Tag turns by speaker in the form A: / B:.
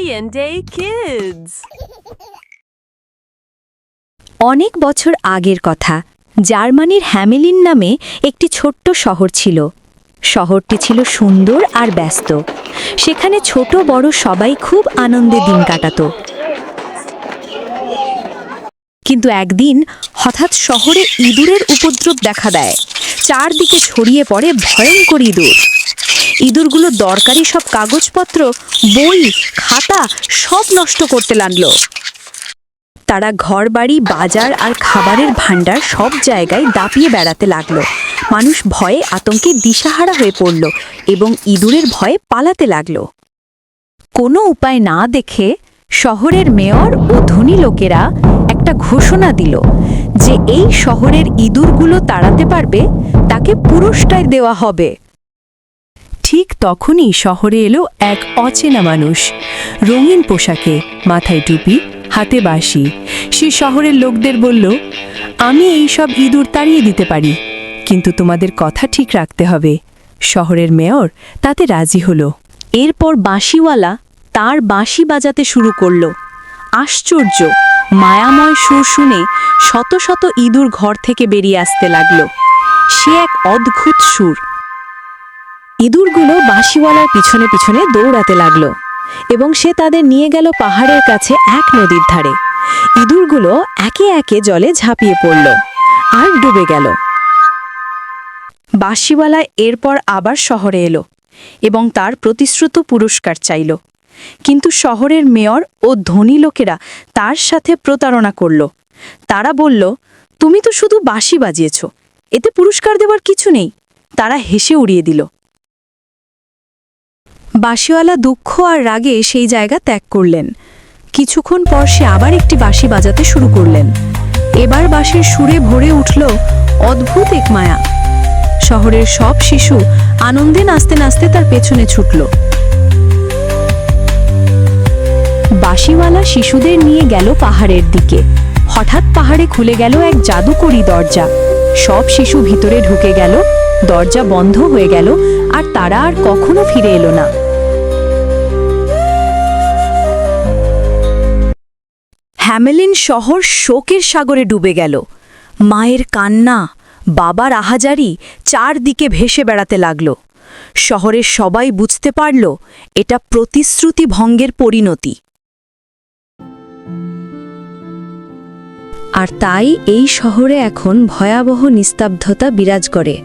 A: Day Kids.
B: অনেক বছর আগের কথা, জার্মানির হ্যামেলিন নামে একটি ছোট্ট শহর ছিল। শহরটি ছিল সুন্দর আর ব্যস্ত। সেখানে ছোট বড় সবাই খুব আনন্দে দিন কাটাত। কিন্তু একদিন হঠাৎ শহরে ইঁদুরের উপদ্রব দেখা দেয়। চারদিকে ছড়িয়ে পড়ে ভয়ঙ্কর ইঁদুর। ইঁদুরগুলো দরকারি সব কাগজপত্র, বই, খাতা সব নষ্ট করতে লাগলো। তারা ঘরবাড়ি, বাজার আর খাবারের ভাণ্ডার সব জায়গায় দাপিয়ে বেড়াতে লাগলো। মানুষ ভয়ে আতঙ্কে দিশাহারা হয়ে পড়ল এবং ইঁদুরের ভয়ে পালাতে লাগলো। কোনো উপায় না দেখে শহরের মেয়র ও ধনী লোকেরা একটা ঘোষণা দিল যে এই শহরের ইঁদুরগুলো তাড়াতে পারবে তাকে পুরস্কার দেওয়া হবে। ঠিক তখনই শহরে এলো এক অচেনা মানুষ, রঙিন পোশাকে, মাথায় টুপি, হাতে বাঁশি। সে শহরের লোকদের বলল, আমি এই সব ইঁদুর তাড়িয়ে দিতে পারি, কিন্তু তোমাদের কথা ঠিক রাখতে হবে। শহরের মেয়র তাতে রাজি হলো। এরপর বাঁশিওয়ালা তার বাঁশি বাজাতে শুরু করল। আশ্চর্য, মায়াময় সুর শুনে শত শত ইঁদুর ঘর থেকে বেরিয়ে আসতে লাগলো। সে এক অদ্ভুত সুর। ইঁদুরগুলো বাঁশিওয়ালার পিছনে পিছনে দৌড়াতে লাগলো এবং সে তাদের নিয়ে গেল পাহাড়ের কাছে এক নদীর ধারে। ইঁদুরগুলো একে একে জলে ঝাঁপিয়ে পড়ল আর ডুবে গেল। বাঁশিওয়ালা এরপর আবার শহরে এলো এবং তার প্রতিশ্রুত পুরস্কার চাইল। কিন্তু শহরের মেয়র ও ধনী লোকেরা তার সাথে প্রতারণা করল। তারা বলল, তুমি তো শুধু বাঁশি বাজিয়েছ, এতে পুরস্কার দেওয়ার কিছু নেই। তারা হেসে উড়িয়ে দিল। বাঁশিওয়ালা দুঃখ আর রাগে সেই জায়গা ত্যাগ করলেন। কিছুক্ষণ পর সে আবার একটি বাঁশি বাজাতে শুরু করলেন। এবার বাঁশির সুরে ভরে উঠল অদ্ভুত এক মায়া। শহরের সব শিশু আনন্দে নাচতে নাচতে তার পেছনে ছুটল। বাঁশিওয়ালা শিশুদের নিয়ে গেল পাহাড়ের দিকে। হঠাৎ পাহাড়ে খুলে গেল এক জাদুকরি দরজা। সব শিশু ভিতরে ঢুকে গেল, দরজা বন্ধ হয়ে গেল আর তারা আর কখনো ফিরে এলো না। হ্যামেলিন শহর শোকের সাগরে ডুবে গেল। মায়ের কান্না, বাবার আহাজারি চারদিকে ভেসে বেড়াতে লাগল। শহরের সবাই বুঝতে পারল এটা প্রতিশ্রুতি ভঙ্গের পরিণতি। আর তাই এই শহরে এখন ভয়াবহ নিস্তব্ধতা বিরাজ করে।